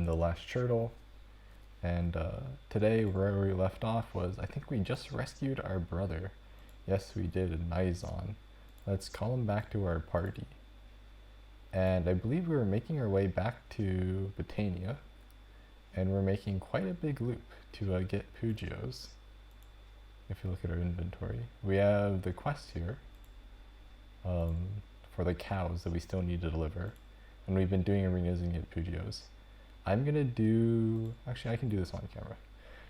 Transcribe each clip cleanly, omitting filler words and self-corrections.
I'm the last turtle, and today where we left off was I think we just rescued our brother. Yes, we did, Nizon. Let's call him back to our party. And I believe we were making our way back to Botania, and we're making quite a big loop to get Pugios. If you look at our inventory, we have the quest here for the cows that we still need to deliver, and we've been doing arenas and get Pugios. I'm gonna do, actually I can do this on camera.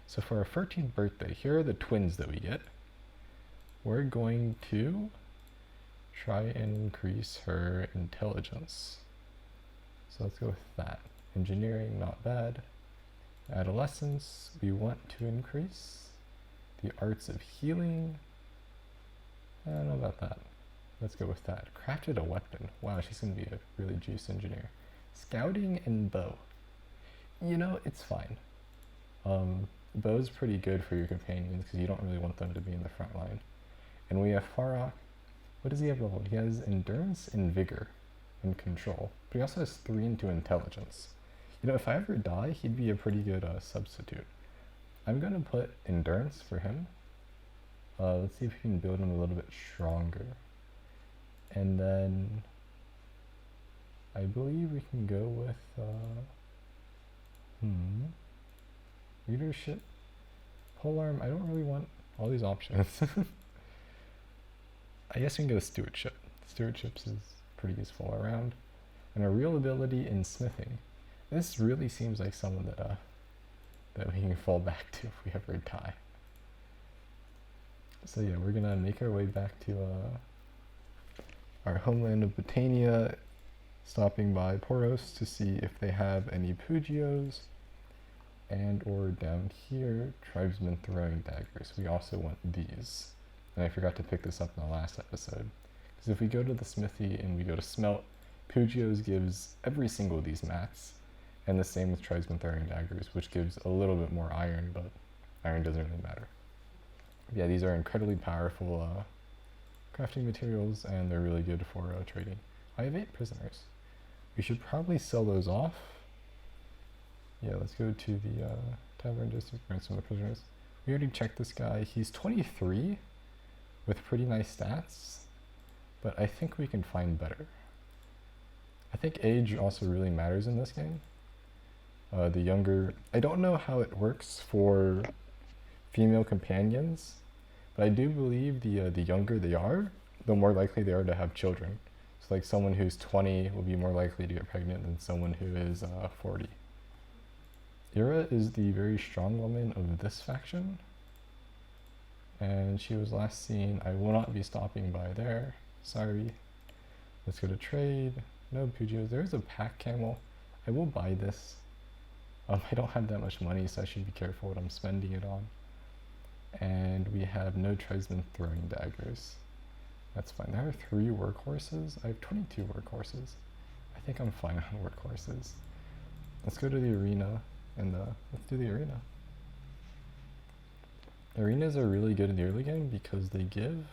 So for our 13th birthday, here are the twins that we get. We're going to try and increase her intelligence. So let's go with that. Engineering, not bad. Adolescence, we want to increase. The arts of healing, I don't know about that. Let's go with that. Crafted a weapon. Wow, she's gonna be a really juice engineer. Scouting and bow. You know, it's fine. Bow's pretty good for your companions because you don't really want them to be in the front line. And we have Farok. What does he have leveled? He has endurance and vigor and control, but he also has 3 into intelligence. You know, if I ever die, he'd be a pretty good substitute. I'm gonna put endurance for him. Let's see if we can build him a little bit stronger. And then I believe we can go with leadership, polearm. I don't really want all these options. I guess we can go with stewardship. Stewardships is pretty useful around. And a real ability in smithing. This really seems like someone that we can fall back to if we ever die. So yeah, we're gonna make our way back to our homeland of Botania, stopping by Poros to see if they have any Pugios, and or down here, tribesmen throwing daggers. We also want these. And I forgot to pick this up in the last episode. Because if we go to the smithy and we go to smelt, Pugios gives every single of these mats. And the same with tribesmen throwing daggers, which gives a little bit more iron, but iron doesn't really matter. Yeah, these are incredibly powerful crafting materials, and they're really good for trading. I have 8 prisoners. We should probably sell those off. Yeah, let's go to the tavern district, ransom the prisoners. We already checked this guy. He's 23 with pretty nice stats, but I think we can find better. I think age also really matters in this game. The younger, I don't know how it works for female companions, but I do believe the younger they are, the more likely they are to have children. So like someone who's 20 will be more likely to get pregnant than someone who is 40. Ira is the very strong woman of this faction, and she was last seen. I will not be stopping by there, sorry. Let's go to trade. No Pugios. There's a pack camel. I will buy this. I don't have that much money, so I should be careful what I'm spending it on. And we have no tribesmen throwing daggers. That's fine. There are 3 workhorses. I have 22 workhorses. I think I'm fine on workhorses. Let's go to the arena, and let's do the arena. Arenas are really good in the early game because they give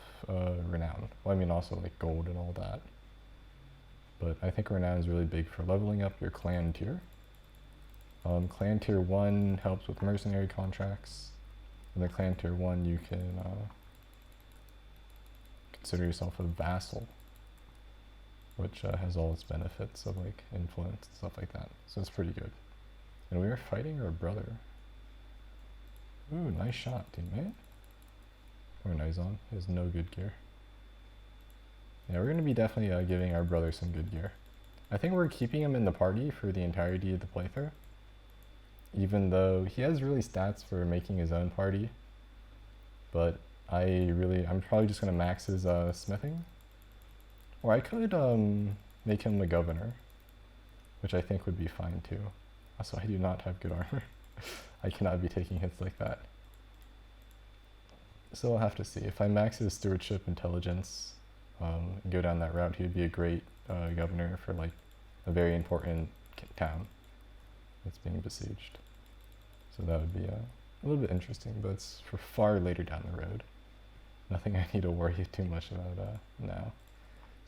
renown. Well, I mean also like gold and all that. But I think renown is really big for leveling up your clan tier. Clan tier 1 helps with mercenary contracts. In the clan tier 1 you can consider yourself a vassal, which has all its benefits of like influence and stuff like that. So it's pretty good. And we are fighting our brother. Ooh, nice shot, teammate. Or Nizon. He has no good gear. Yeah, we're going to be definitely giving our brother some good gear. I think we're keeping him in the party for the entirety of the playthrough, even though he has really stats for making his own party. But I'm probably just going to max his smithing. Or I could make him the governor, which I think would be fine too. Also, I do not have good armor. I cannot be taking hits like that. So we'll have to see. If I max his stewardship intelligence and go down that route, he would be a great governor for like a very important town that's being besieged. So that would be a little bit interesting, but it's for far later down the road. Nothing I need to worry too much about now.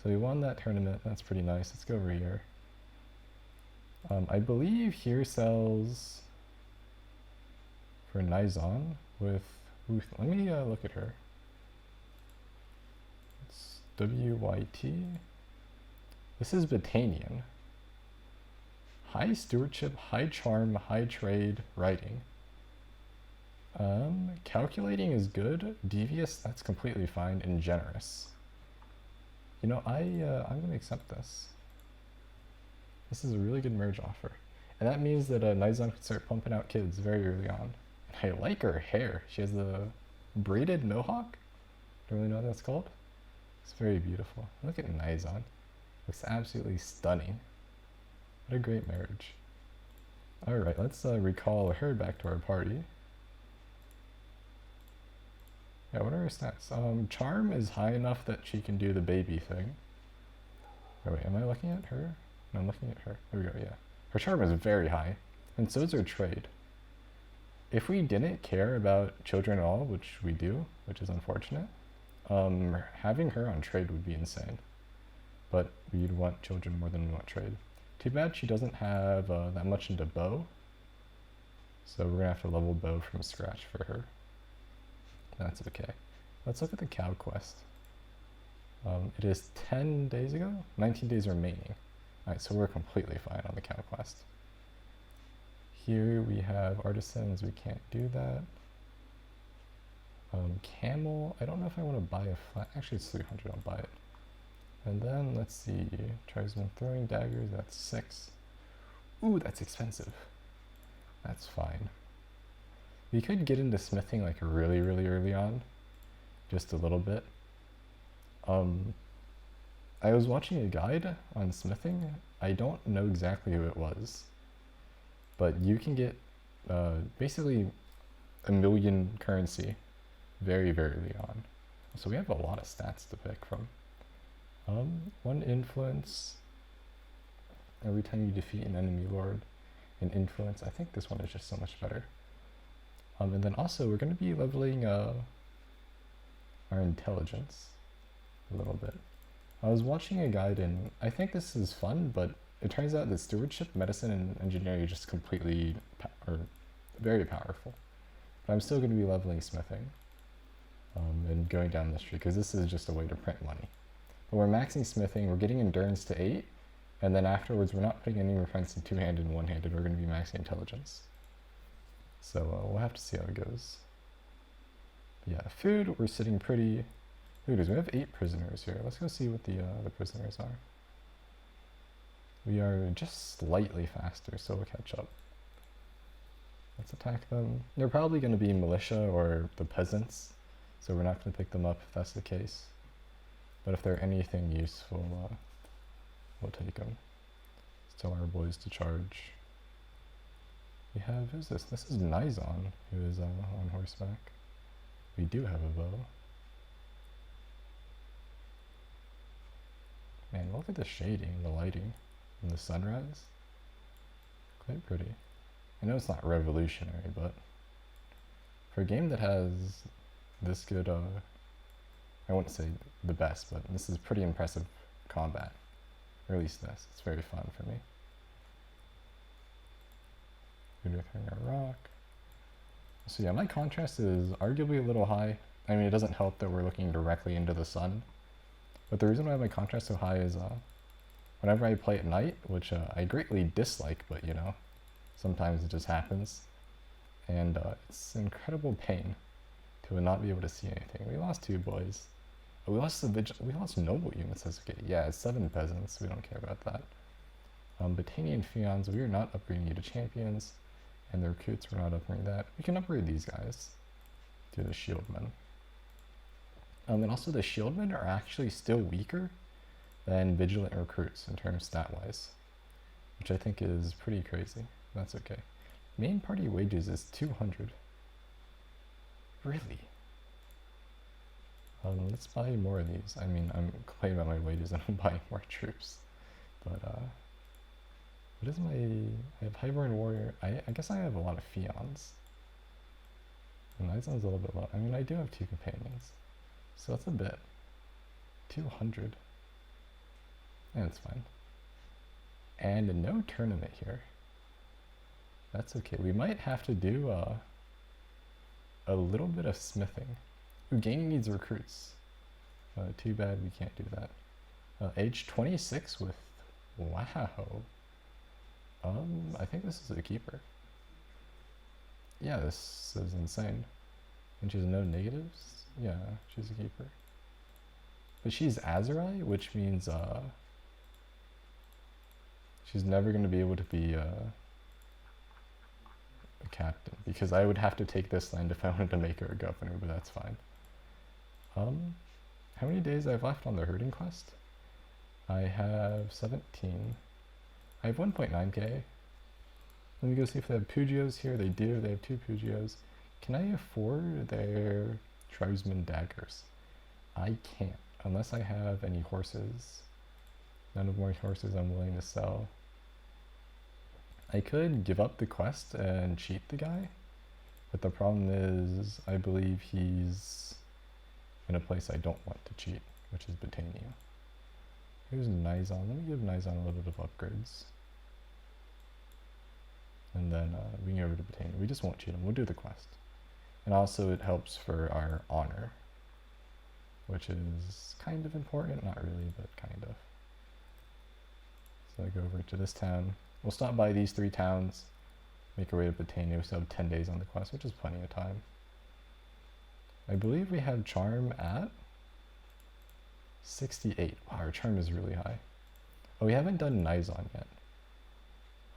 So we won that tournament. That's pretty nice. Let's go over here. I believe here sells for Nizon with, ooh, let me look at her. It's WYT. This is Botanian. High stewardship, high charm, high trade, writing. Calculating is good. Devious, that's completely fine, and generous. You know, I'm gonna accept this. This is a really good merge offer. And that means that Nizon can start pumping out kids very early on. I like her hair. She has the braided mohawk. Don't really know what that's called. It's very beautiful. Look at Nizon. Looks absolutely stunning. What a great marriage. Alright, let's recall her back to our party. Yeah, what are her stats? Charm is high enough that she can do the baby thing. Oh wait, am I looking at her? No, I'm looking at her. There we go, yeah. Her charm is very high, and so is her trade. If we didn't care about children at all, which we do, which is unfortunate, having her on trade would be insane. But we'd want children more than we want trade. Too bad she doesn't have that much into bow. So we're gonna have to level bow from scratch for her. That's okay. Let's look at the cow quest. It is 10 days ago? 19 days remaining. Alright, so we're completely fine on the cow quest. Here we have artisans, we can't do that. Camel, I don't know if I want to buy a flat, actually it's 300, I'll buy it. And then, let's see, tribesman throwing daggers, that's 6. Ooh, that's expensive. That's fine. We could get into smithing like really, really early on. Just a little bit. I was watching a guide on smithing. I don't know exactly who it was. But you can get basically 1,000,000 currency very, very early on. So we have a lot of stats to pick from. 1 influence. Every time you defeat an enemy lord, an influence. I think this one is just so much better. And then also we're going to be leveling our intelligence a little bit. I was watching a guide and I think this is fun, but it turns out that stewardship, medicine, and engineering are just completely very powerful. But I'm still going to be leveling smithing and going down this tree because this is just a way to print money. But we're maxing smithing, we're getting endurance to 8, and then afterwards we're not putting any defense in two-handed and one-handed, we're going to be maxing intelligence. So we'll have to see how it goes. But yeah, food, we're sitting pretty. Looters, we have 8 prisoners here. Let's go see what the prisoners are. We are just slightly faster, so we'll catch up. Let's attack them. They're probably going to be militia or the peasants, so we're not going to pick them up if that's the case. But if they're anything useful, we'll take them. Let's tell our boys to charge. We have, who's this? This is Nizon, who is on horseback. We do have a bow. Man, look at the shading, the lighting, and the sunrise. Quite pretty. I know it's not revolutionary, but for a game that has this good, I wouldn't say the best, but this is pretty impressive combat. Or at least this. It's very fun for me. We're throwing a rock. So yeah, my contrast is arguably a little high. I mean, it doesn't help that we're looking directly into the sun. But the reason why my contrast is so high is whenever I play at night, which I greatly dislike, but you know, sometimes it just happens. And it's incredible pain to not be able to see anything. We lost 2 boys. We lost we lost noble units. That's okay. Yeah, it's 7 peasants. We don't care about that. Botanian Fions, we are not upgrading you to champions. And the recruits, we're not upgrading that. We can upgrade these guys to the shieldmen. And also the shieldmen are actually still weaker than vigilant recruits in terms stat-wise, which I think is pretty crazy. That's okay. Main party wages is 200. Really? Let's buy more of these. I mean, I'm complaining about my wages and I'm buying more troops. But, what is my... I have Highborn Warrior. I guess I have a lot of Fions. And that sounds a little bit low. I mean, I do have 2 companions. So that's a bit. 200. And it's fine. And no tournament here. That's okay. We might have to do a little bit of smithing. Ooh, Gaming needs recruits. Too bad we can't do that. Age 26 with... Wow. I think this is a keeper. Yeah, this is insane. And she has no negatives? Yeah, she's a keeper. But she's Aserai, which means she's never going to be able to be a captain, because I would have to take this land if I wanted to make her a governor, but that's fine. How many days I have left on the herding quest? I have 17. I have 1.9k. Let me go see if they have Pugios here. They do. They have 2 Pugios. Can I afford their tribesman daggers? I can't, unless I have any horses. None of my horses I'm willing to sell. I could give up the quest and cheat the guy, but the problem is I believe he's in a place I don't want to cheat, which is Battania. Here's Nizon. Let me give Nizon a little bit of upgrades. And then we can go over to Battania. We just won't cheat him. We'll do the quest. And also it helps for our honor, which is kind of important. Not really, but kind of. So I go over to this town. We'll stop by these 3 towns, make our way to Battania. We still have 10 days on the quest, which is plenty of time. I believe we have charm at 68. Wow, our charm is really high. Oh, we haven't done Nizon yet.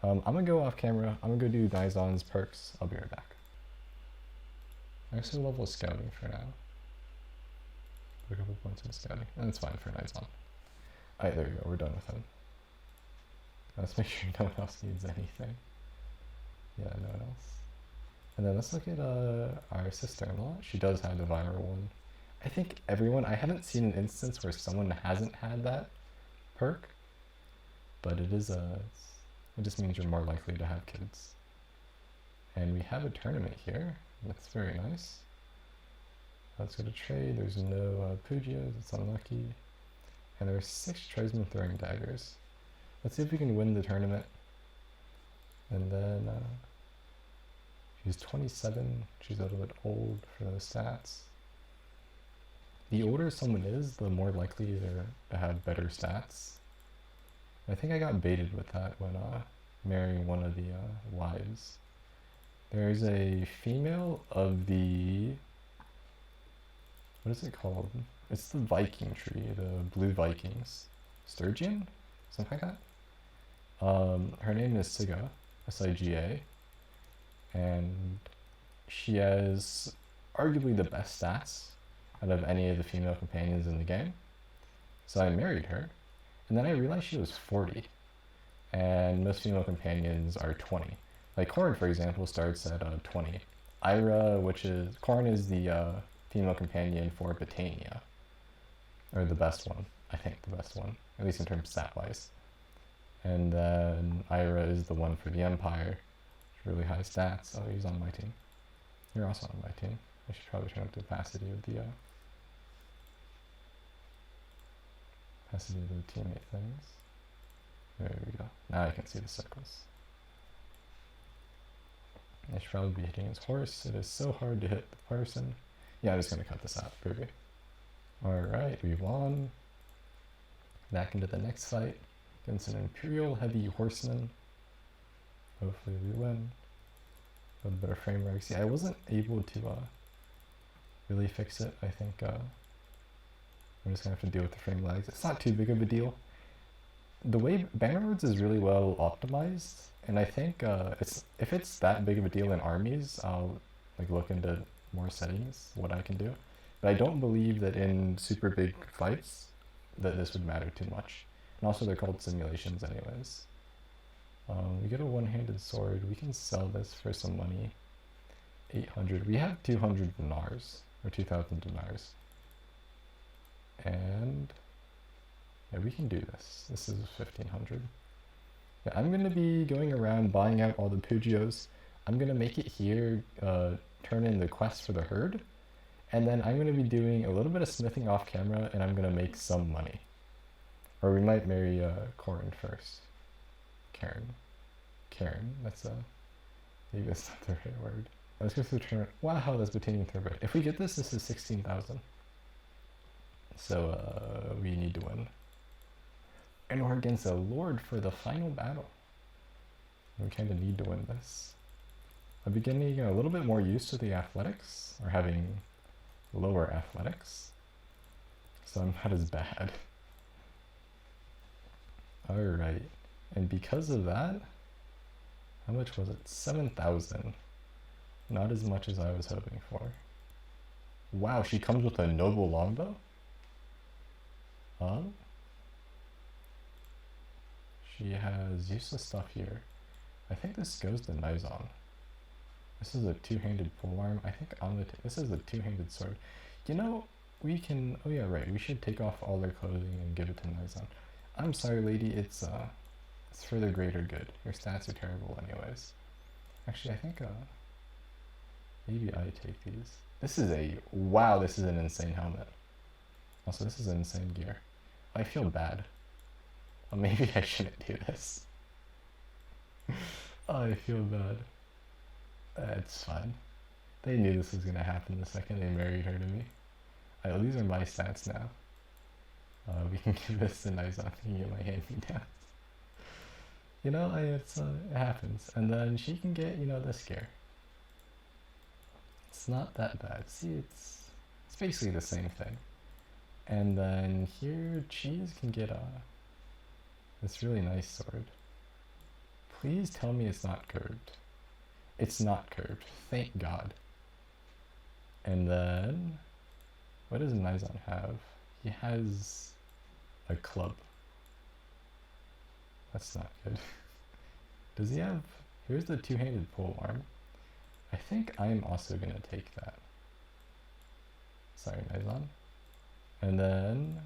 I'm gonna go off camera. I'm gonna go do Nizon's perks. I'll be right back. I also level scouting for now. Put a couple points in scouting. And it's fine for Nizon. Alright, there we go. We're done with him. Let's make sure no one else needs anything. Yeah, no one else. And then let's look at our sister-in-law. She does have the viral one. I think everyone, I haven't seen an instance where someone hasn't had that perk, but it is it just means you're more likely to have kids. And we have a tournament here. That's very nice. Let's go to trade. There's no Pugios. It's unlucky. And there's 6 tradesmen throwing daggers. Let's see if we can win the tournament. And then she's 27. She's a little bit old for those stats. The older someone is, the more likely they're to have better stats. I think I got baited with that when marrying one of the wives. There's a female of the... What is it called? It's the Viking tree, the Blue Vikings. Sturgeon? Something like that? Her name is Siga, S-I-G-A. And she has arguably the best stats out of any of the female companions in the game. So I married her. And then I realized she was 40, and most female companions are 20. Like Corrin, for example, starts at 20. Ira, Corrin is the female companion for Battania, or the best one, I think the best one, at least in terms of stat-wise. And then Ira is the one for the Empire, really high stats. Oh, he's on my team. You're also on my team. I should probably turn up the opacity of the teammate things. There we go. Now I can see the circles. I should probably be hitting his horse. It is so hard to hit the person. Yeah, I'm just gonna cut this out. Perfect. Alright, we won. Back into the next fight against an Imperial Heavy Horseman. Hopefully we win. A little bit of frame rate. See, I wasn't able to really fix it. I think I'm just gonna have to deal with the frame lags. It's not too big of a deal. The way Bannerlords is really well optimized, and I think if it's that big of a deal in armies, I'll look into more settings, what I can do. But I don't believe that in super big fights that this would matter too much. And also they're called simulations anyways. We get a one-handed sword. We can sell this for some money. 800. We have 200 dinars, or 2,000 dinars. And yeah, we can do this. This is 1,500. Yeah, I'm going to be going around buying out all the Pugios. I'm going to make it here, turn in the quest for the herd. And then I'm going to be doing a little bit of smithing off camera, and I'm going to make some money. Or we might marry Corrin first. Karen, that's maybe that's not the right word. Let's go through the tournament. Wow, that's Botanian Thoroughbred. If we get this is 16,000. So we need to win. And we're against a Lord for the final battle. We kind of need to win this. I'm beginning to get a little bit more used to the athletics, or having lower athletics. So I'm not as bad. Alright, and because of that, how much was it? 7,000. Not as much as I was hoping for. Wow, she comes with a noble longbow? She has useless stuff here. I think this goes to Nizon. This is a two-handed polearm. I think this is a two-handed sword. You know, we can, oh yeah, right, we should take off all their clothing and give it to Nizon. I'm sorry, lady, it's for the greater good. Your stats are terrible anyways. Actually, I think, maybe I take these. This is wow, this is an insane helmet. Also, this is insane gear. I feel bad. Well, maybe I shouldn't do this. I feel bad. It's fine. They knew this was gonna happen the second they married her to me. Oh, these are my stats now. We can give this to Nizon and get my hand-me-downs. You know, it happens. And then she can get, you know, this gear. It's not that bad. See, it's basically the same thing. And then here, Cheese can get this really nice sword. Please tell me it's not curved. It's not curved. Thank God. And then, what does Nizon have? He has a club. That's not good. Does he have... Here's the two-handed polearm. I think I'm also going to take that. Sorry, Nizon. And then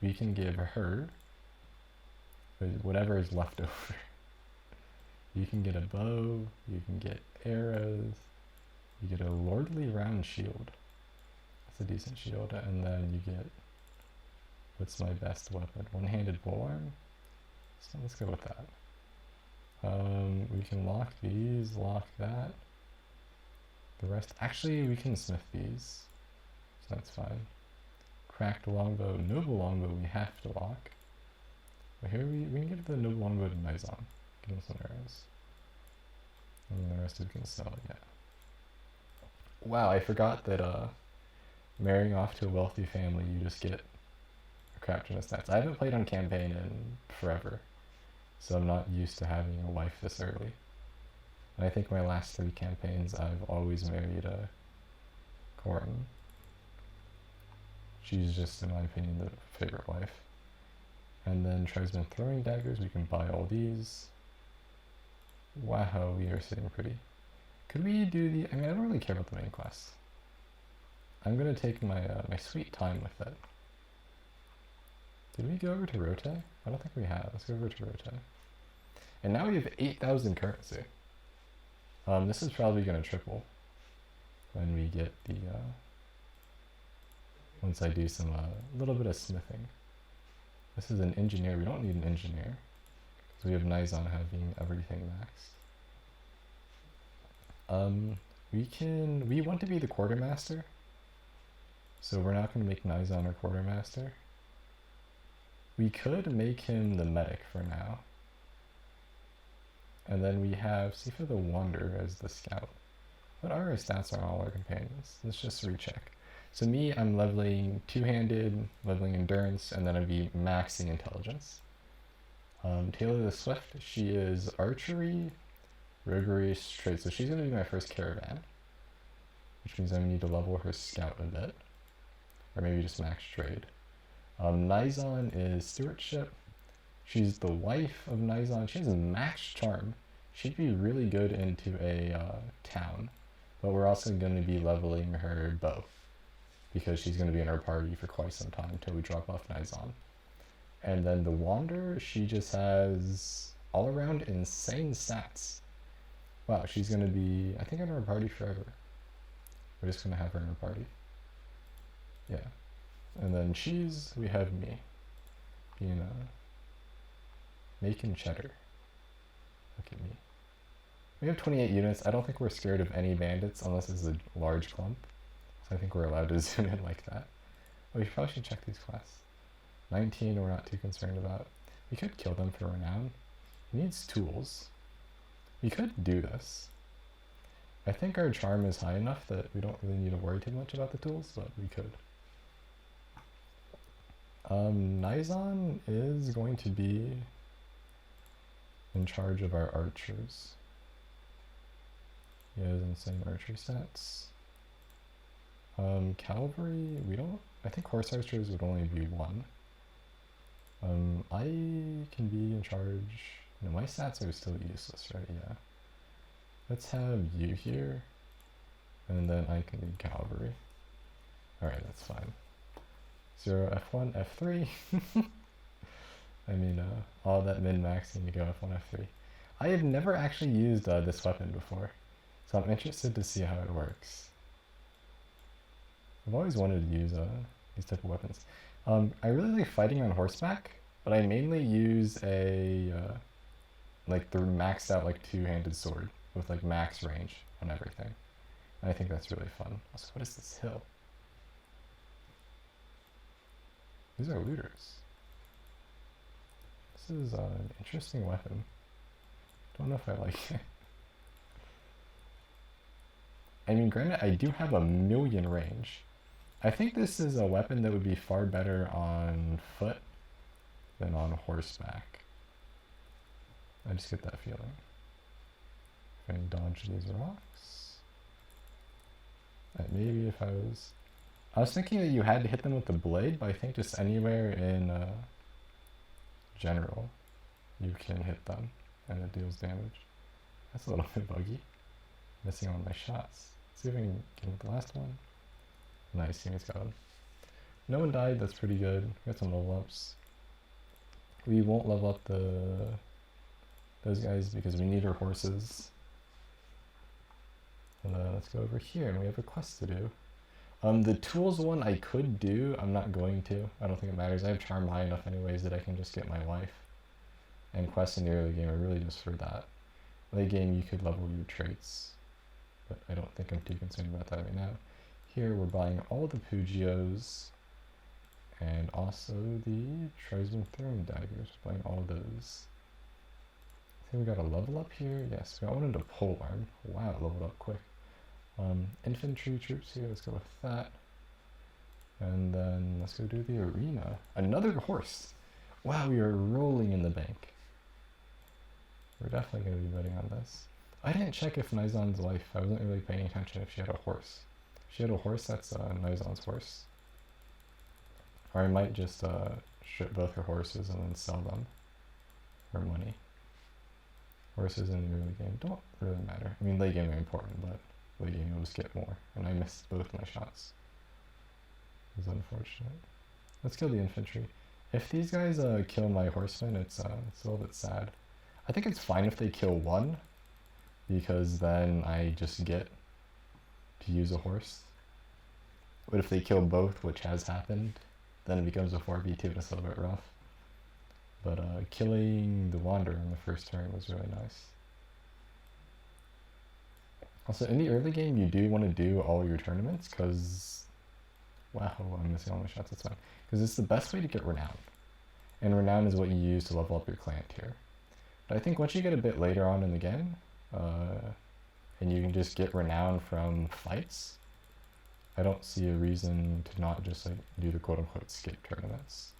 we can give her whatever is left over. You can get a bow, you can get arrows, you get a lordly round shield. That's a decent shield. And then you get, what's my best weapon? One-handed polearm? So let's go with that. We can lock these, lock that. The rest, actually we can smith these, so that's fine. Cracked longbow, noble longbow we have to lock. But here we can give the noble longbow to Nizon. Give him some arrows. And the rest we can sell, yeah. Wow, I forgot that marrying off to a wealthy family, you just get a crap ton of stats. I haven't played on campaign in forever, so I'm not used to having a wife this early. And I think my last 3 campaigns, I've always married a Corin. She's just, in my opinion, the favorite wife. And then Tribesman Throwing Daggers, we can buy all these. Wow, we are sitting pretty. Could we do the, I mean, I don't really care about the main quest. I'm gonna take my my sweet time with it. Did we go over to Rote? I don't think we have. Let's go over to Rote. And now we have 8,000 currency. This is probably gonna triple when we get the, once I do some, little bit of smithing. This is an engineer. We don't need an engineer because we have Nizon having everything maxed. We want to be the quartermaster, so we're not going to make Nizon our quartermaster. We could make him the medic for now. And then we have Sifa the Wanderer as the scout. What are our stats on all our companions? Let's just recheck. So me, I'm leveling two-handed, leveling endurance, and then I'd be maxing intelligence. Taylor the Swift, she is archery, roguery, trade. So she's going to be my first caravan, which means I need to level her scout a bit, or maybe just max trade. Nizon is stewardship. She's the wife of Nizon. She has max charm. She'd be really good into a town, but we're also going to be leveling her bow, because she's going to be in our party for quite some time until we drop off Nizon. And then the Wanderer, she just has all around insane stats. Wow, she's going to be, I think, in our party forever. We're just going to have her in our party. Yeah. And then cheese, we have me. You know, making cheddar. Look at me. We have 28 units. I don't think we're scared of any bandits unless it's a large clump. So I think we're allowed to zoom in like that. Oh, we probably should check these quests. 19 we're not too concerned about. We could kill them for renown. He needs tools. We could do this. I think our charm is high enough that we don't really need to worry too much about the tools, but we could. Nizon is going to be in charge of our archers. He has insane archery stats. Cavalry, we don't, I think horse archers would only be one. I can be in charge. No, my stats are still useless, right? Yeah. Let's have you here, and then I can lead cavalry. Alright, that's fine. 0 F1, F3. I mean, all that min-maxing to go F1, F3. I have never actually used this weapon before, so I'm interested to see how it works. I've always wanted to use these type of weapons. I really like fighting on horseback, but I mainly use a like the maxed out like two-handed sword with like max range on everything. And I think that's really fun. Also, what is this hill? These are looters. This is an interesting weapon. Don't know if I like it. I mean, granted, I do have 1,000,000 range. I think this is a weapon that would be far better on foot than on horseback. I just get that feeling. If I dodge these rocks. Maybe if I was thinking that you had to hit them with the blade, but I think just anywhere in general, you can hit them and it deals damage. That's a little bit buggy. Missing on my shots. Let's see if I can get the last one. Nice, he's got him. No one died, that's pretty good. Got some level ups. We won't level up those guys because we need our horses. And let's go over here and we have a quest to do. The tools one I could do, I'm not going to. I don't think it matters. I have charm high enough anyways that I can just get my wife. And quests in the early game are really just for that. Late game you could level your traits, but I don't think I'm too concerned about that right now. Here we're buying all the Pugios and also the Tribesman Throwing Daggers. We're buying all of those. I think we got a level up here. Yes, we got one into polearm. Wow, it leveled up quick. Infantry troops here, let's go with that. And then let's go do the arena. Another horse. Wow, we are rolling in the bank. We're definitely going to be betting on this. I didn't check if Nizon's wife, I wasn't really paying attention if she had a horse. If she had a horse, that's Nizon's horse. Or I might just strip both her horses and then sell them for money. Horses in the early game don't really matter. I mean, late game are important, but late game you'll just get more. And I missed both my shots. It was unfortunate. Let's kill the infantry. If these guys kill my horsemen, it's a little bit sad. I think it's fine if they kill one, because then I just get to use a horse. But if they kill both, which has happened, then it becomes a 4v2 and it's a little bit rough. But killing the Wanderer in the first turn was really nice. Also, in the early game, you do want to do all your tournaments, because... Wow, I'm missing all my shots, that's fine. Because it's the best way to get renown. And renown is what you use to level up your clan tier. But I think once you get a bit later on in the game, and you can just get renown from fights, I don't see a reason to not just like do the quote-unquote skip tournaments,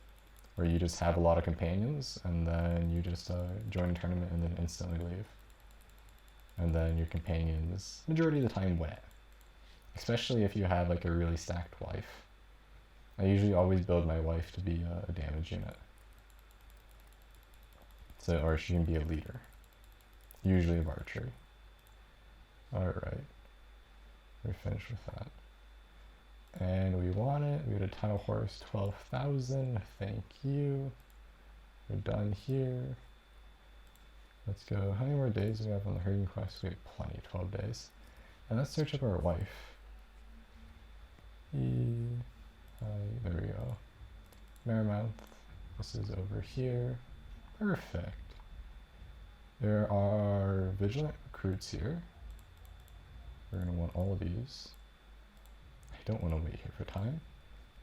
where you just have a lot of companions, and then you just join a tournament and then instantly leave. And then your companions, majority of the time, win it. Especially if you have like a really stacked wife. I usually always build my wife to be a damage unit. So, or she can be a leader. Usually of archery. Alright. We're finished with that. And we want it. We had a tile horse, 12,000. Thank you. We're done here. Let's go. How many more days do we have on the herding quest? We have plenty, 12 days. And let's search up our wife. There we go. Marymount. This is over here. Perfect. There are vigilant recruits here. We're going to want all of these. I don't want to wait here for time.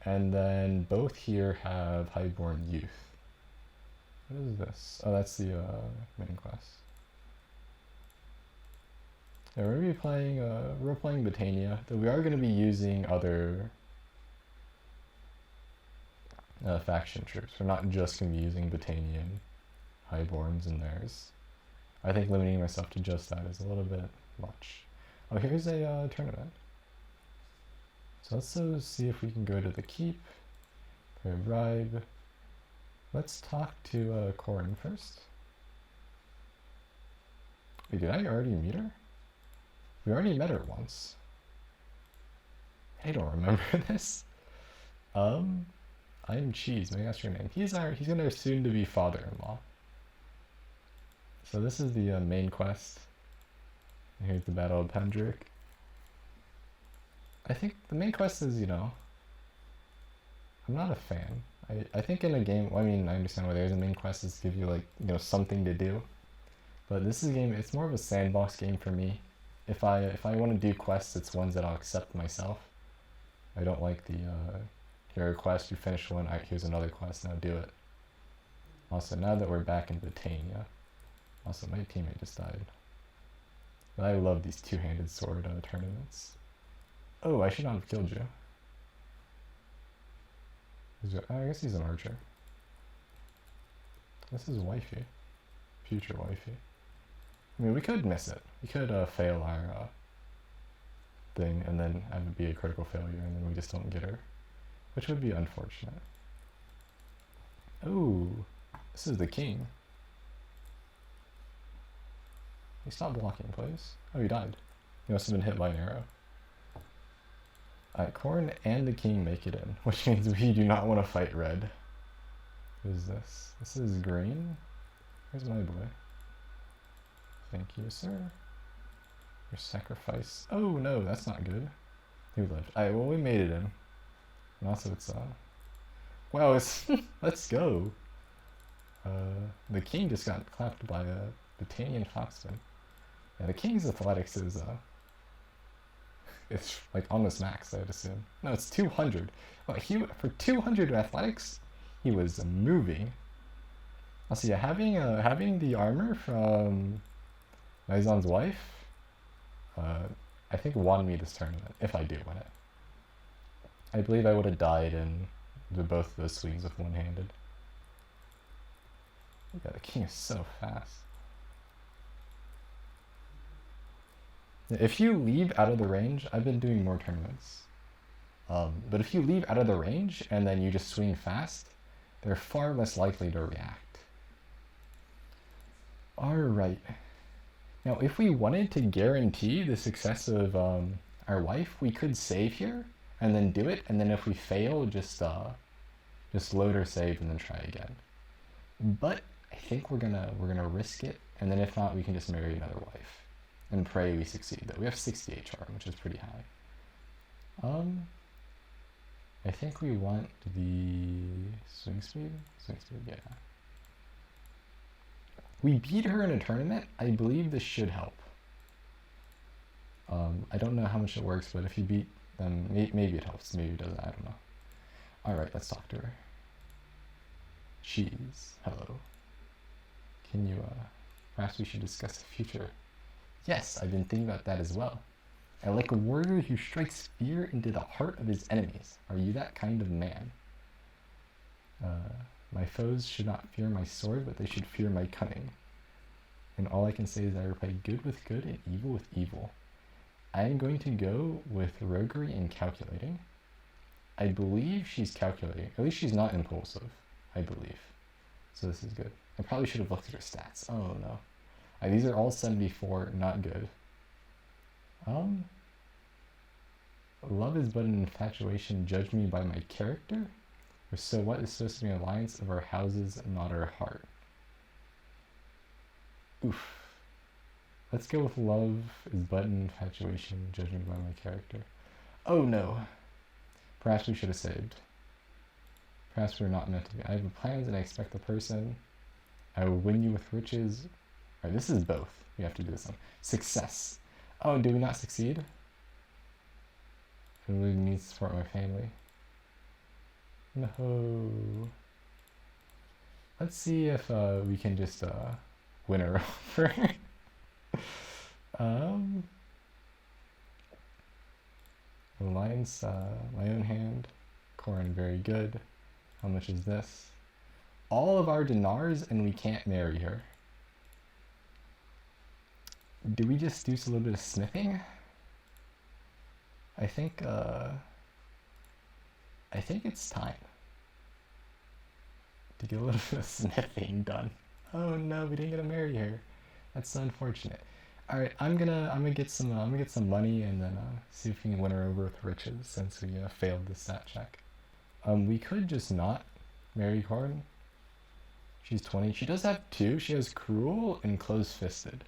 And then both here have highborn youth. What is this? Oh, that's the main class. Yeah, we're going to be playing, we're playing Botania, though we are going to be using other faction troops. We're not just going to be using Botanian highborns and theirs. I think limiting myself to just that is a little bit much. Oh, here's a tournament. So let's see if we can go to the keep, pay a bribe. Let's talk to Corin first. Wait, did I already meet her? We already met her once. I don't remember this. I'm Cheese, maybe that's your name. He's gonna soon to be father-in-law. So this is the main quest. And here's the Battle of Pendrick. I think the main quest is, you know, I'm not a fan. I think in a game, well, I mean, I understand why there's a main quest is to give you, like, you know, something to do. But this is a game, it's more of a sandbox game for me. If I want to do quests, it's ones that I'll accept myself. I don't like the, here a quest, you finish one, alright, here's another quest, now do it. Also, now that we're back in Botania, also my teammate just died. But I love these two-handed sword tournaments. Oh, I should not have killed you. I guess he's an archer. This is wifey. Future wifey. I mean, we could miss it. We could fail our thing and then have it be a critical failure and then we just don't get her. Which would be unfortunate. Oh, this is the king. He stopped blocking, please. Oh, he died. He must have been hit by an arrow. Alright, Corin and the king make it in, which means we do not want to fight red. What is this? This is green? Where's my boy? Thank you, sir. Your sacrifice. Oh no, that's not good. Who lived? Alright, well we made it in. And also it's wow, it's let's go. The king just got clapped by a Botanian Foxman. Yeah, the king's athletics is it's like almost max, I'd assume. No, it's 200. Well, for 200 athletics, he was moving. Also, yeah, having the armor from Maison's wife, I think won me this tournament, if I do win it. I believe I would have died in both of those swings with one-handed. Yeah, the king is so fast. If you leave out of the range, I've been doing more tournaments. But if you leave out of the range and then you just swing fast, they're far less likely to react. Alright. Now, if we wanted to guarantee the success of our wife, we could save here and then do it, and then if we fail, just load or save and then try again. But I think we're gonna risk it, and then if not, we can just marry another wife and pray we succeed. Though we have 60 charm, which is pretty high. I think we want the swing speed. Swing speed, yeah. We beat her in a tournament. I believe this should help. I don't know how much it works, but if you beat them, maybe it helps. Maybe it doesn't. I don't know. All right, let's talk to her. Cheese. Hello. Can you? Perhaps we should discuss the future. Yes, I've been thinking about that as well. I like a warrior who strikes fear into the heart of his enemies. Are you that kind of man? My foes should not fear my sword, but they should fear my cunning. And all I can say is I repay good with good and evil with evil. I am going to go with roguery and calculating. I believe she's calculating. At least she's not impulsive, I believe. So this is good. I probably should have looked at her stats. Oh no. These are all 74, not good. Love is but an infatuation, judge me by my character? Or so what is supposed to be an alliance of our houses, not our heart? Oof. Let's go with love is but an infatuation, judge me by my character. Oh no. Perhaps we should have saved. Perhaps we're not meant to be. I have plans and I expect the person. I will win you with riches. Alright, this is both. We have to do this one. Success. Oh, did we not succeed? I really need to support my family. No. Let's see if we can just win her over. Alliance, my own hand. Corn, very good. How much is this? All of our dinars, and we can't marry her. Do we just do a little bit of smithing? I think it's time to get a little bit of smithing done. Oh no, we didn't get to marry her. That's so unfortunate. All right, I'm gonna get some money and then see if we can win her over with riches since we failed the stat check. We could just not marry Corn. She's 20. She does have 2. She has Cruel and Close-Fisted.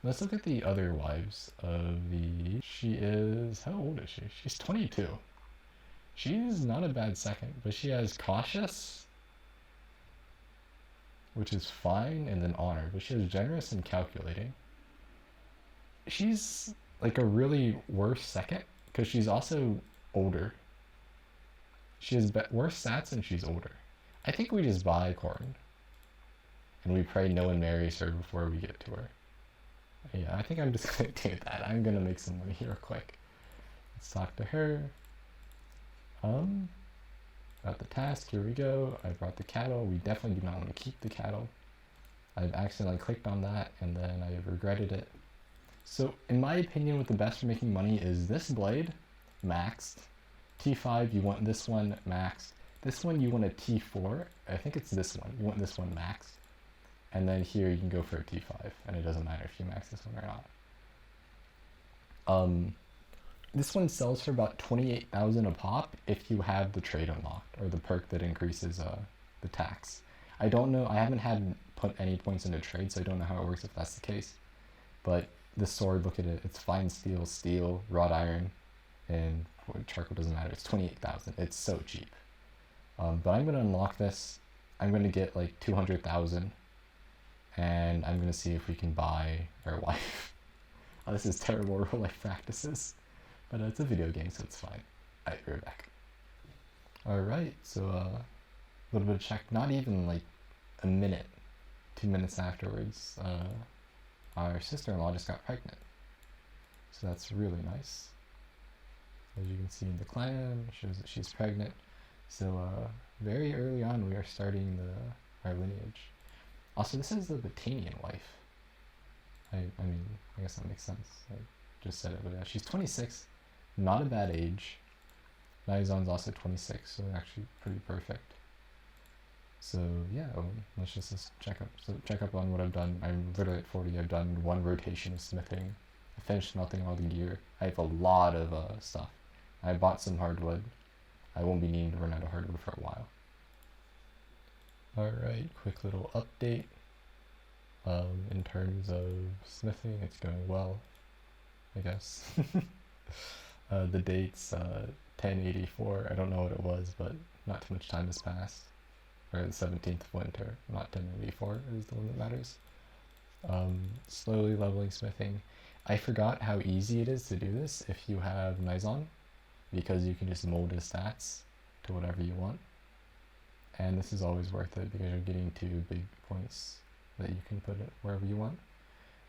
Let's look at the other wives of the... She is... How old is she? She's 22. She's not a bad second, but she has Cautious, which is fine, and then Honor, but she has Generous and Calculating. She's like a really worse second, because she's also older. She has worse stats and she's older. I think we just buy Corn. And we pray no one marries her before we get to her. Yeah, I think I'm just gonna do that. I'm gonna make some money real quick. Let's talk to her. Got the task, here we go. I brought the cattle. We definitely do not want to keep the cattle. I've accidentally clicked on that and then I regretted it. So in my opinion, what the best for making money is this blade, maxed. T5, you want this one maxed. This one you want a T4. I think it's this one. You want this one maxed. And then here you can go for a T5, and it doesn't matter if you max this one or not. This one sells for about 28,000 a pop if you have the trade unlocked, or the perk that increases the tax. I don't know, I haven't had put any points into trade, so I don't know how it works if that's the case. But this sword, look at it, it's fine steel, steel, wrought iron, and charcoal doesn't matter, it's 28,000, it's so cheap. But I'm going to unlock this, I'm going to get like 200,000, and I'm going to see if we can buy our wife. Oh, this is terrible real life practices, but it's a video game, so it's fine. Alright, we're back. Alright, so a little bit of check, not even like a minute, 2 minutes afterwards, our sister-in-law just got pregnant. So that's really nice. As you can see in the clan, shows that she's pregnant. So very early on we are starting our lineage. Also, this is the Battanian wife. I mean, I guess that makes sense. I just said it, but yeah, she's 26, not a bad age. Nizon's also 26, so actually pretty perfect. So yeah, let's just check up on what I've done. I'm literally at 40. I've done 1 rotation of smithing. I finished smelting all the gear. I have a lot of stuff. I bought some hardwood. I won't be needing to run out of hardwood for a while. Alright, quick little update. In terms of smithing, it's going well, I guess. The date's 1084. I don't know what it was, but not too much time has passed. Or the 17th of winter, not 1084 is the one that matters. Slowly leveling smithing. I forgot how easy it is to do this if you have Nizon, because you can just mold his stats to whatever you want. And this is always worth it because you're getting 2 big points that you can put it wherever you want.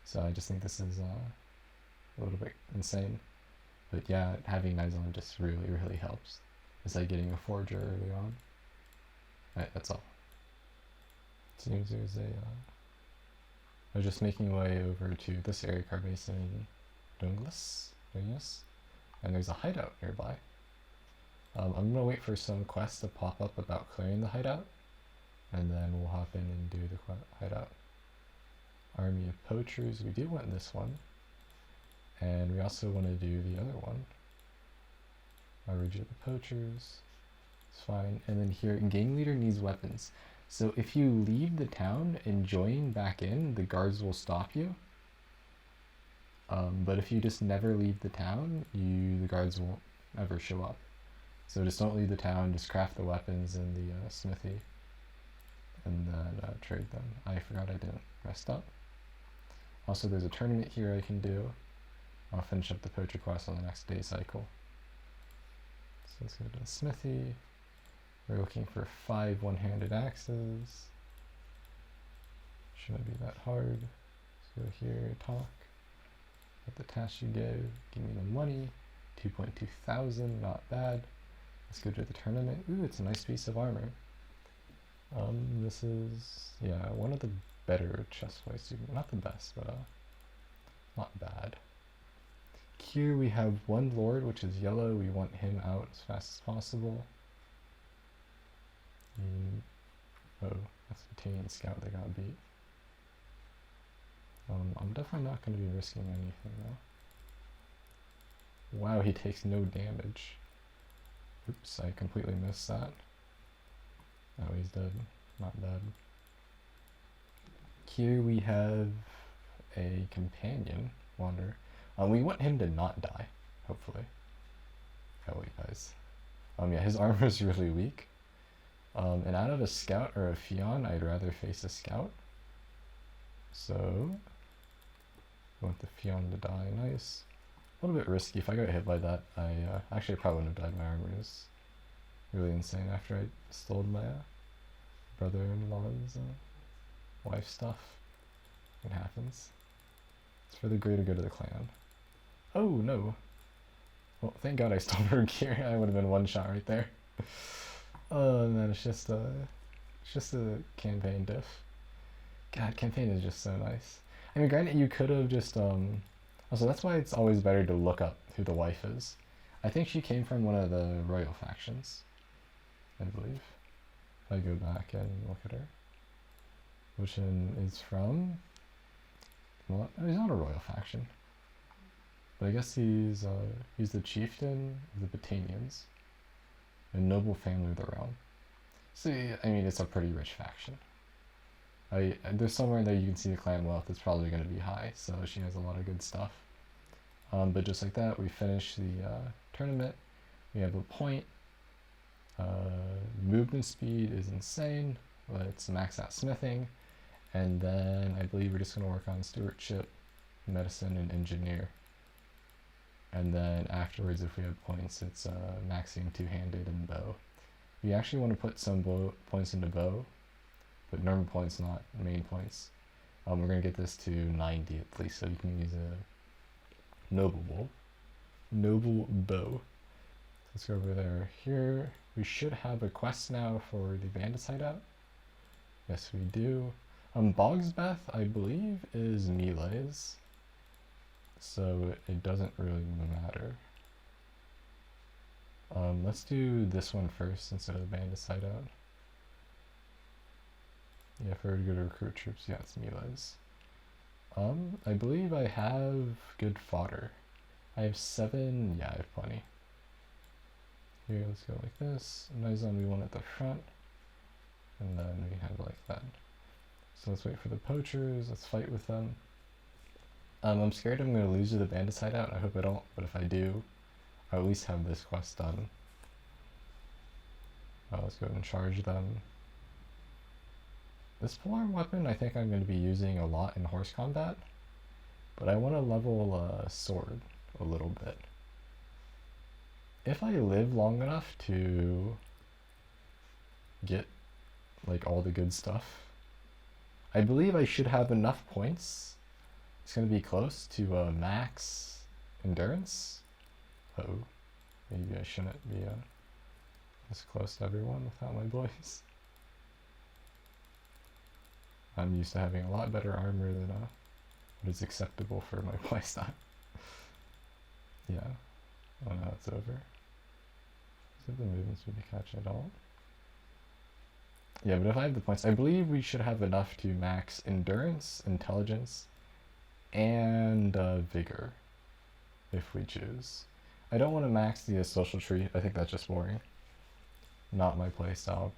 So I just think this is a little bit insane. But yeah, having Nizon just really, really helps. It's like getting a forger early on. Alright, that's all. Seems there's I was just making my way over to this area, Carbason Douglas, and there's a hideout nearby. I'm gonna wait for some quests to pop up about clearing the hideout, and then we'll hop in and do the hideout. Army of Poachers, we do want this one, and we also want to do the other one. Origin of the Poachers, it's fine. And then here, gang leader needs weapons. So if you leave the town and join back in, the guards will stop you. But if you just never leave the town, the guards won't ever show up. So just don't leave the town, just craft the weapons in the smithy, and then trade them. I forgot I didn't rest up. Also, there's a tournament here I can do. I'll finish up the poacher quest on the next day cycle. So let's go to the smithy. We're looking for 5 one-handed axes. Shouldn't be that hard. Let's go here, talk. What the task you gave. Give me the money. 2.2 thousand, not bad. Let's go to the tournament. Ooh, it's a nice piece of armor. This is, yeah, one of the better chest plates. Not the best, but not bad. Here we have one lord, which is yellow. We want him out as fast as possible. Oh, that's the Battanian scout that got beat. I'm definitely not going to be risking anything though. Wow, he takes no damage. Oops, I completely missed that. Oh, he's dead. Not bad. Here we have a companion, Wanderer. We want him to not die, hopefully. Oh wait, guys. Yeah, his armor is really weak. And out of a scout or a Fion, I'd rather face a scout. So, I want the Fion to die. Nice. A little bit risky. If I got hit by that, actually I probably wouldn't have died. My armor is really insane after I stole my brother-in-law's wife stuff. It happens. It's for the greater good of the clan. Oh no. Well, thank God I stole her gear. I would have been one shot right there. Oh man, it's just a campaign diff. God, campaign is just so nice. I mean, granted, you could have just also that's why it's always better to look up who the wife is. I think she came from one of the royal factions, I believe. If I go back and look at her, which is from, well, he's not a royal faction, but I guess he's the chieftain of the Battanians, a noble family of the realm. See, I mean, it's a pretty rich faction. There's somewhere in there you can see the clan wealth is probably going to be high, so she has a lot of good stuff. But just like that, we finish the tournament. We have a point. Movement speed is insane. Let's max out smithing. And then I believe we're just going to work on stewardship, medicine, and engineer. And then afterwards, if we have points, it's maxing two-handed and bow. We actually want to put some points into bow, but normal points, not main points. We're going to get this to 90 at least, so you can use a noble bow. Let's go over there. Here, we should have a quest now for the bandits hideout. Yes, we do. Bogsbeth, I believe, is melees, so it doesn't really matter. Let's do this one first instead of the bandits hideout. Yeah, if we were to go to recruit troops, yeah, it's melees. I believe I have good fodder. I have 7, yeah, I have plenty. Here, let's go like this. Nizon we want at the front, and then we have it like that. So let's wait for the poachers, let's fight with them. I'm scared I'm going to lose to the bandits hideout. I hope I don't, but if I do, I'll at least have this quest done. Let's go ahead and charge them. This polearm weapon I think I'm going to be using a lot in horse combat, but I want to level sword a little bit. If I live long enough to get like all the good stuff, I believe I should have enough points. It's going to be close to max endurance. Uh-oh, maybe I shouldn't be this close to everyone without my boys. I'm used to having a lot better armor than what is acceptable for my playstyle. Yeah. Oh no, it's over. See if the movements would be catching at all. Yeah, but if I have the points, I believe we should have enough to max endurance, intelligence, and vigor, if we choose. I don't want to max the social tree. I think that's just boring. Not my playstyle,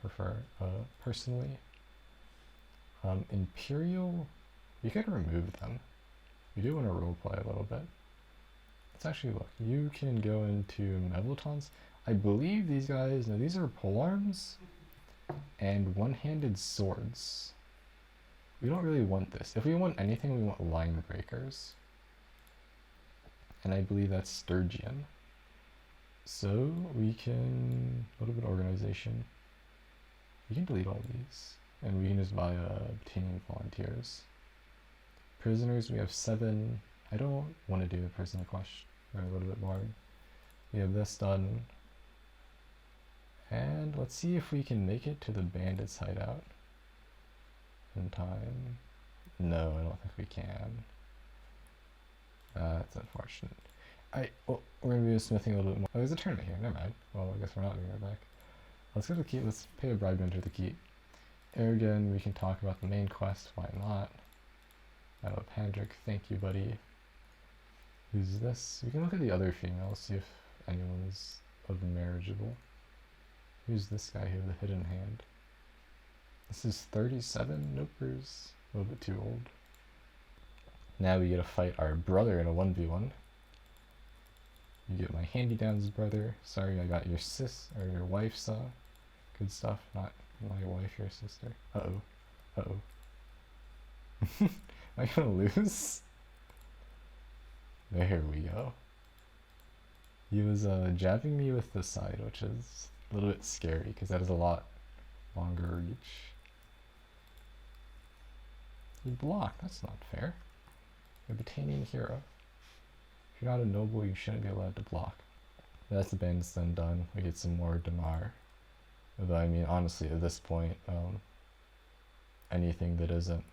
personally. Imperial, you could remove them. You do want to roleplay a little bit. Let's actually look. You can go into Mevaltons. I believe these guys, no, these are polearms and one-handed swords. We don't really want this. If we want anything, we want line breakers. And I believe that's Sturgeon. So we can, a little bit of organization. We can delete all these. And we can just buy obtaining volunteers. Prisoners, we have 7. I don't want to do the prisoner question. They're a little bit boring. We have this done. And let's see if we can make it to the bandits' hideout in time. No, I don't think we can. That's unfortunate. Well, we're gonna be smithing a little bit more. Oh, there's a tournament here. Never mind. Well, I guess we're not doing it back. Let's go to the keep. Let's pay a bribe to enter the keep. Aragon, we can talk about the main quest. Why not? Pandric, thank you, buddy. Who's this? We can look at the other females, see if anyone is of marriageable. Who's this guy here, the hidden hand? This is 37? Nopers. A little bit too old. Now we get to fight our brother in a 1v1. You get my hand-me-downs brother. Sorry, I got your or your wife's, good stuff. Not my wife, your sister. Uh-oh. Uh-oh. Am I gonna lose? There we go. He was, jabbing me with the side, which is a little bit scary, because that is a lot longer reach. You block, that's not fair. You're a Battanian hero. If you're not a noble, you shouldn't be allowed to block. That's the band's then done. We get some more Damar. Although, I mean, honestly, at this point, anything that isn't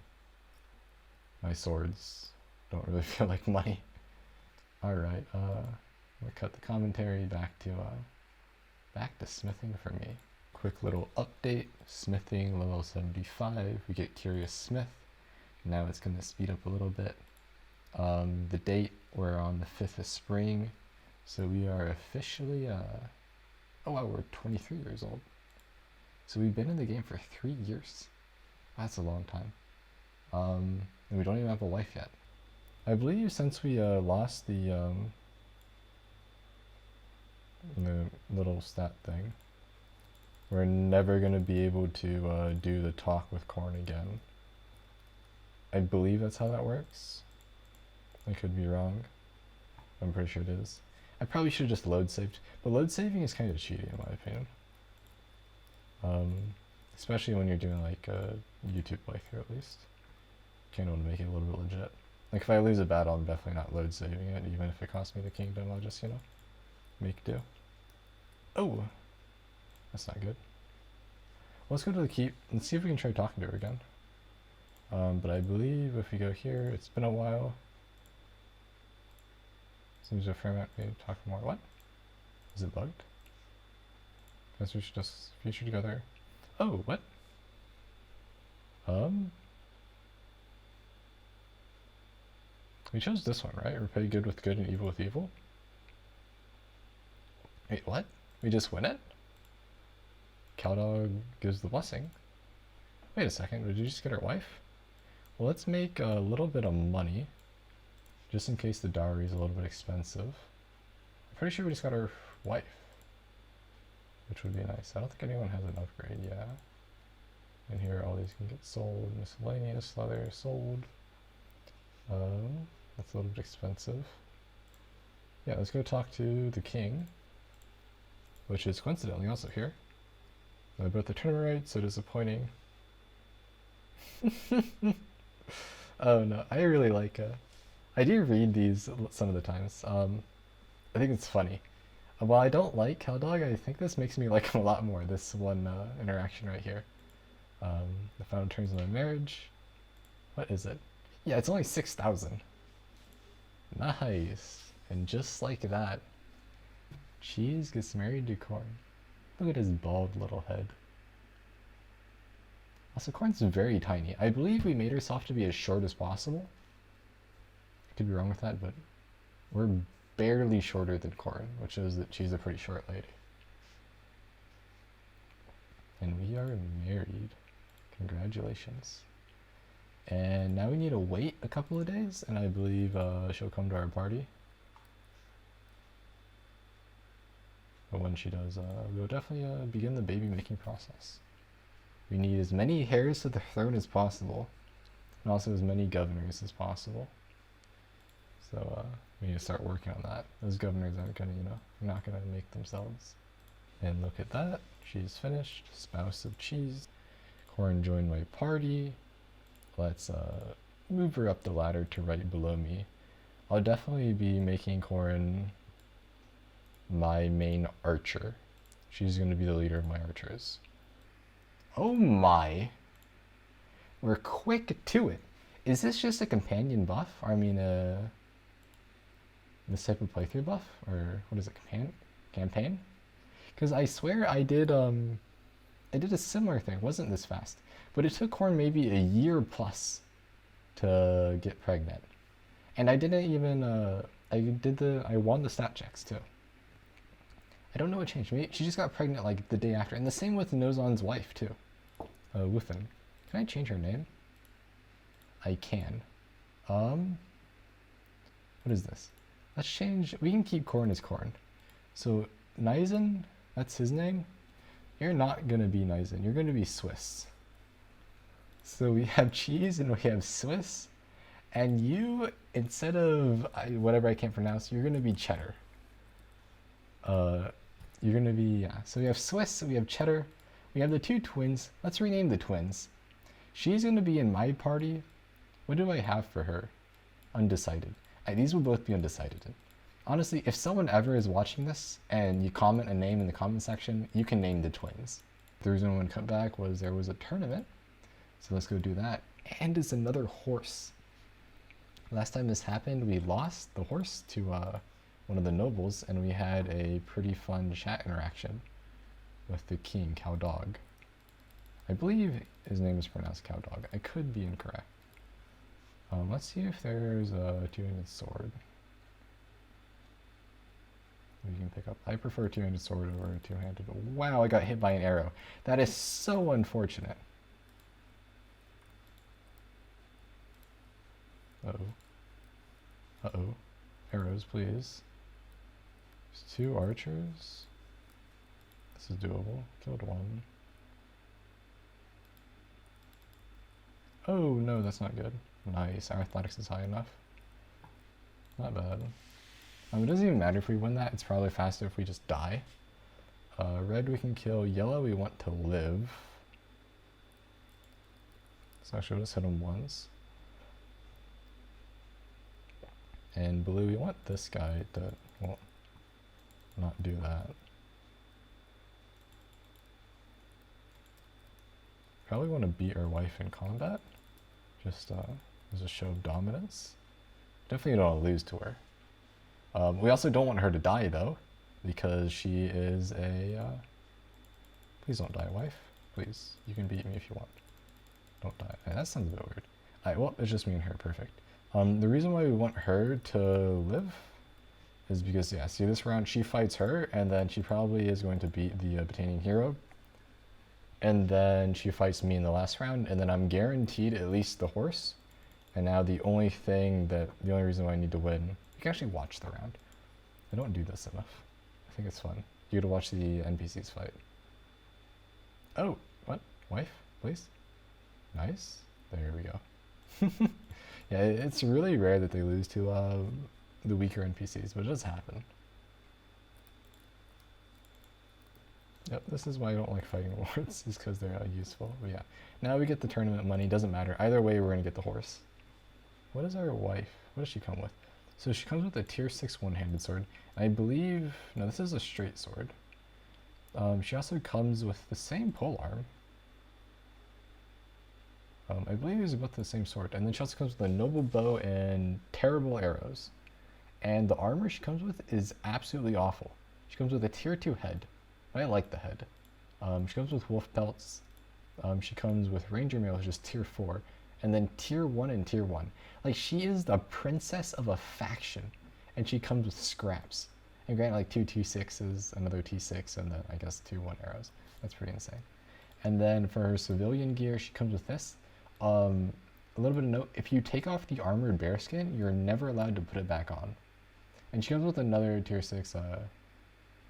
my swords don't really feel like money. Alright, we'll cut the commentary back to smithing for me. Quick little update, smithing level 75, we get Curious Smith. Now it's going to speed up a little bit. The date, we're on the 5th of spring, so we are officially, oh wow, we're 23 years old. So we've been in the game for 3 years. That's a long time. And we don't even have a wife yet. I believe since we lost the little stat thing, we're never going to be able to do the talk with Corn again. I believe that's how that works. I could be wrong. I'm pretty sure it is. I probably should have just load saved, but load saving is kind of cheating in my opinion. Especially when you're doing like a YouTube playthrough at least. Kind of want to make it a little bit legit. Like if I lose a battle, I'm definitely not load saving it, even if it costs me the kingdom, I'll just, you know, make do. Oh! That's not good. Let's go to the keep and see if we can try talking to her again. But I believe if we go here, it's been a while. Seems a fair amount maybe talk more. What? Is it bugged? Guess we should just future together. Oh, what? We chose this one, right? Repay good with good and evil with evil. Wait, what? We just win it? Caldog gives the blessing. Wait a second, did you just get our wife? Well, let's make a little bit of money, just in case the dowry is a little bit expensive. I'm pretty sure we just got our wife, which would be nice. I don't think anyone has an upgrade, yeah. And here all these can get sold. Miscellaneous leather sold. That's a little bit expensive. Yeah, let's go talk to the king, which is coincidentally also here. Both the tournament right, so disappointing. Oh no, I really like, I do read these some of the times. I think it's funny. While I don't like Caldog, I think this makes me like him a lot more, this one interaction right here. The final terms of my marriage. What is it? Yeah, it's only 6,000. Nice. And just like that, Cheese gets married to Corn. Look at his bald little head. Also, Corn's very tiny. I believe we made her soft to be as short as possible. I could be wrong with that, but we're barely shorter than Corn, which shows that she's a pretty short lady. And we are married. Congratulations. And now we need to wait a couple of days, and I believe she'll come to our party. But when she does, we'll definitely begin the baby making process. We need as many heirs to the throne as possible. and also as many governors as possible. So we need to start working on that. Those governors aren't gonna, not gonna make themselves. And look at that, she's finished. Spouse of cheese. Corin joined my party. Let's move her up the ladder to right below me. I'll definitely be making Corin my main archer. She's going to be the leader of my archers. Oh my! We're quick to it. Is this just a companion buff? Or I mean, this type of playthrough buff? Or what is it, campaign? Because I swear I did a similar thing. It wasn't this fast. But it took Corin maybe a year plus to get pregnant. And I didn't even, I won the stat checks too. I don't know what changed. Maybe she just got pregnant like the day after. And the same with Nozon's wife too. Wuthen. Can I change her name? I can. What is this? Let's change, we can keep Corin as Corin. So Nizen, that's his name. You're not gonna be Nizen, you're gonna be Swiss. So we have cheese and we have Swiss. And you, instead of whatever I can't pronounce, you're gonna be cheddar. You're gonna be, yeah. So we have Swiss, we have cheddar, we have the two twins. Let's rename the twins. She's gonna be in my party. What do I have for her? Undecided. These will both be undecided. Honestly, if someone ever is watching this and you comment a name in the comment section, you can name the twins. The reason I want to cut back was there was a tournament. So let's go do that. And it's another horse. Last time this happened, we lost the horse to one of the nobles, and we had a pretty fun chat interaction with the king, Cowdog. I believe his name is pronounced Cowdog. I could be incorrect. Let's see if there's a two-handed sword we can pick up. I prefer two-handed sword over two-handed. Wow, I got hit by an arrow. That is so unfortunate. Uh-oh. Uh-oh. Arrows, please. There's two archers. This is doable. Killed one. Oh, no, that's not good. Nice. Our athletics is high enough. Not bad. It doesn't even matter if we win that. It's probably faster if we just die. Red we can kill. Yellow we want to live. So actually we'll just hit him once. And blue we want this guy to, well, not do that. Probably want to beat our wife in combat. Just as a show of dominance. Definitely don't want to lose to her. We also don't want her to die though, because she is a, please don't die, wife. Please, you can beat me if you want. Don't die. That sounds a bit weird. Alright, well, it's just me and her, perfect. The reason why we want her to live is because, yeah, see this round, she fights her, and then she probably is going to beat the Battanian hero. And then she fights me in the last round, and then I'm guaranteed at least the horse. And now the only reason why I need to win, you can actually watch the round. I don't do this enough. I think it's fun. You get to watch the NPCs fight. Oh, what? Wife, please? Nice. There we go. Yeah, it's really rare that they lose to the weaker NPCs, but it does happen. Yep, this is why I don't like fighting lords, is because they're useful. But yeah, now we get the tournament money, doesn't matter. Either way, we're going to get the horse. What is our wife? What does she come with? So she comes with a tier 6 one-handed sword. I believe, no, this is a straight sword. She also comes with the same polearm. I believe these are both the same sword. And then she also comes with a noble bow and terrible arrows. And the armor she comes with is absolutely awful. She comes with a tier 2 head. I like the head. She comes with wolf pelts. She comes with ranger mail, which is tier 4. And then tier 1 and tier 1. Like, she is the princess of a faction. And she comes with scraps. And granted, like 2 T6s, another T6, and then I guess 2 1 arrows. That's pretty insane. And then for her civilian gear, she comes with this. A little bit of note, if you take off the armored bearskin, you're never allowed to put it back on. And she comes with another tier 6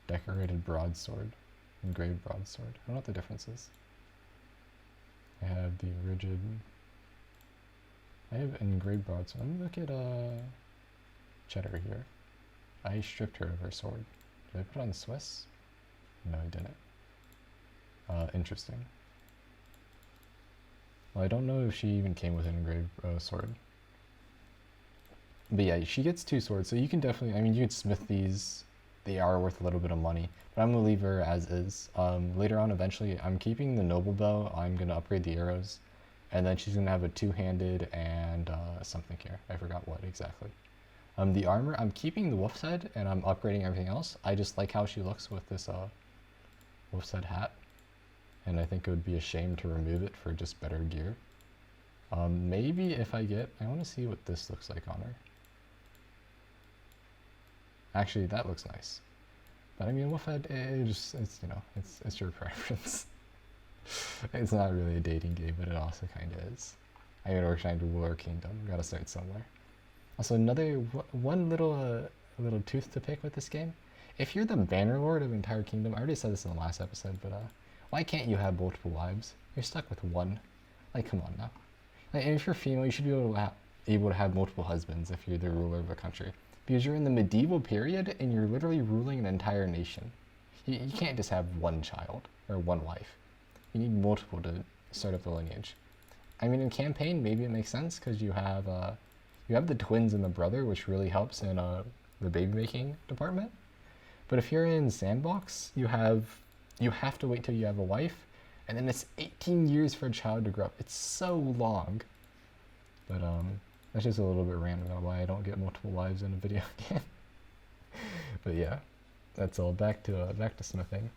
decorated broadsword, engraved broadsword. I don't know what the difference is. I have the rigid I have engraved broadsword. Let me look at Cheddar here. I stripped her of her sword. Did I put it on Swiss? No, I didn't. Interesting. Well, I don't know if she even came with an engraved sword. But yeah, she gets 2 swords, so you can definitely, I mean, you could smith these. They are worth a little bit of money, but I'm going to leave her as is. Later on, eventually, I'm keeping the noble bow. I'm going to upgrade the arrows, and then she's going to have a 2-handed and something here. I forgot what exactly. The armor, I'm keeping the wolf's head, and I'm upgrading everything else. I just like how she looks with this wolf's head hat, and I think it would be a shame to remove it for just better gear. Maybe if I want to see what this looks like on her. Actually, that looks nice. But I mean, wolf head, it's you know, it's your preference. It's not really a dating game, but it also kind of is. I mean, we're trying to rule our kingdom. We gotta start somewhere. Also, another one little tooth to pick with this game. If you're the banner lord of entire kingdom, I already said this in the last episode, but why can't you have multiple wives? You're stuck with one. Like, come on now. Like, and if you're female, you should be able to have multiple husbands if you're the ruler of a country. Because you're in the medieval period and you're literally ruling an entire nation. You can't just have one child or one wife. You need multiple to start up the lineage. I mean, in campaign, maybe it makes sense because you have the twins and the brother, which really helps in the baby making department. But if you're in sandbox, you have to wait till you have a wife, and then it's 18 years for a child to grow up. It's so long. But that's just a little bit random about why I don't get multiple wives in a video game. But yeah, that's all. Back to smithing.